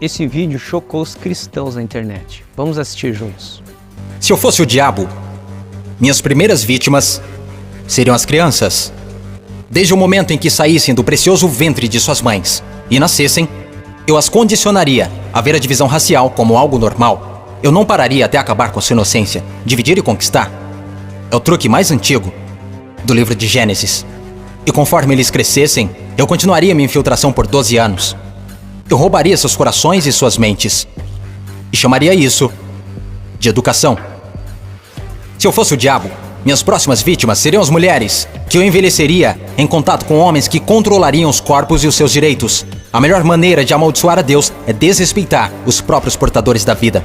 Esse vídeo chocou os cristãos na internet. Vamos assistir juntos. Se eu fosse o diabo, minhas primeiras vítimas seriam as crianças. Desde o momento em que saíssem do precioso ventre de suas mães e nascessem, eu as condicionaria a ver a divisão racial como algo normal. Eu não pararia até acabar com sua inocência. Dividir e conquistar é o truque mais antigo do livro de Gênesis. E conforme eles crescessem, eu continuaria minha infiltração por 12 anos. Eu roubaria seus corações e suas mentes e chamaria isso de educação. Se eu fosse o diabo, minhas próximas vítimas seriam as mulheres, que eu envelheceria em contato com homens que controlariam os corpos e os seus direitos. A melhor maneira de amaldiçoar a Deus é desrespeitar os próprios portadores da vida.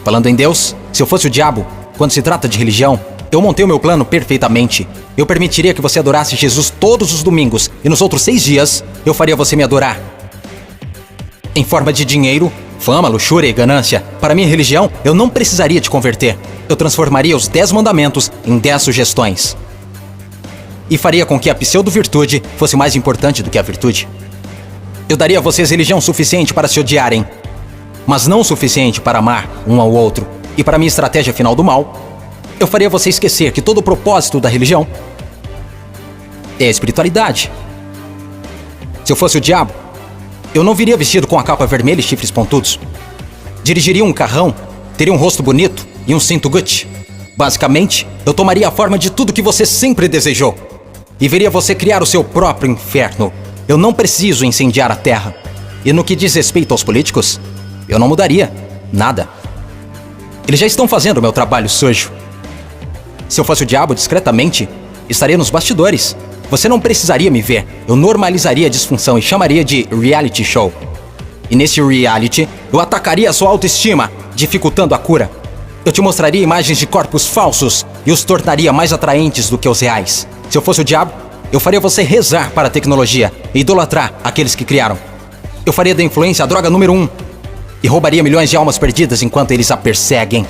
Falando em Deus, se eu fosse o diabo, quando se trata de religião, eu montei o meu plano perfeitamente. Eu permitiria que você adorasse Jesus todos os domingos e nos outros 6 dias eu faria você me adorar. Em forma de dinheiro, fama, luxúria e ganância. Para minha religião, eu não precisaria te converter. Eu transformaria os 10 mandamentos em 10 sugestões. E faria com que a pseudo-virtude fosse mais importante do que a virtude. Eu daria a vocês religião suficiente para se odiarem, mas não o suficiente para amar um ao outro. E para minha estratégia final do mal, eu faria você esquecer que todo o propósito da religião é a espiritualidade. Se eu fosse o diabo, eu não viria vestido com a capa vermelha e chifres pontudos. Dirigiria um carrão, teria um rosto bonito e um cinto Gucci. Basicamente, eu tomaria a forma de tudo que você sempre desejou e veria você criar o seu próprio inferno. Eu não preciso incendiar a terra. E no que diz respeito aos políticos, eu não mudaria nada. Eles já estão fazendo o meu trabalho sujo. Se eu fosse o diabo, discretamente, estaria nos bastidores. Você não precisaria me ver. Eu normalizaria a disfunção e chamaria de reality show. E nesse reality, eu atacaria a sua autoestima, dificultando a cura. Eu te mostraria imagens de corpos falsos e os tornaria mais atraentes do que os reais. Se eu fosse o diabo, eu faria você rezar para a tecnologia e idolatrar aqueles que criaram. Eu faria da influência a droga número 1 e roubaria milhões de almas perdidas enquanto eles a perseguem.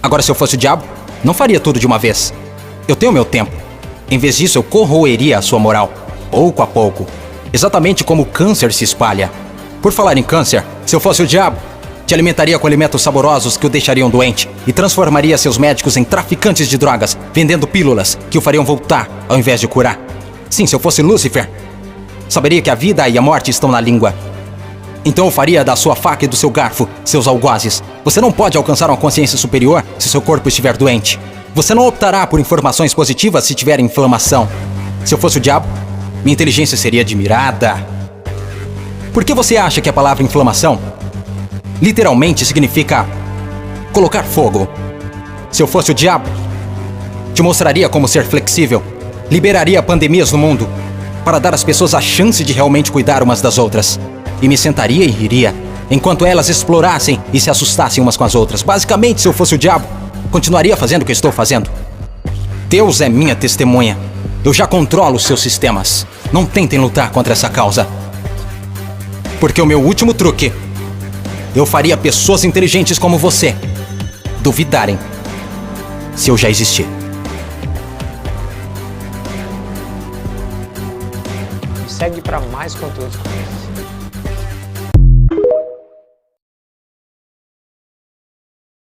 Agora, se eu fosse o diabo, não faria tudo de uma vez. Eu tenho meu tempo. Em vez disso, eu corroeria a sua moral, pouco a pouco. Exatamente como o câncer se espalha. Por falar em câncer, se eu fosse o diabo, te alimentaria com alimentos saborosos que o deixariam doente e transformaria seus médicos em traficantes de drogas, vendendo pílulas que o fariam voltar ao invés de curar. Sim, se eu fosse Lúcifer, saberia que a vida e a morte estão na língua. Então eu faria da sua faca e do seu garfo seus algozes. Você não pode alcançar uma consciência superior se seu corpo estiver doente. Você não optará por informações positivas se tiver inflamação. Se eu fosse o diabo, minha inteligência seria admirada. Por que você acha que a palavra inflamação literalmente significa colocar fogo? Se eu fosse o diabo, te mostraria como ser flexível. Liberaria pandemias no mundo para dar às pessoas a chance de realmente cuidar umas das outras. E me sentaria e riria, enquanto elas explorassem e se assustassem umas com as outras. Basicamente, se eu fosse o diabo, continuaria fazendo o que estou fazendo. Deus é minha testemunha. Eu já controlo os seus sistemas. Não tentem lutar contra essa causa. Porque o meu último truque, eu faria pessoas inteligentes como você duvidarem se eu já existir. Segue para mais conteúdos como esse.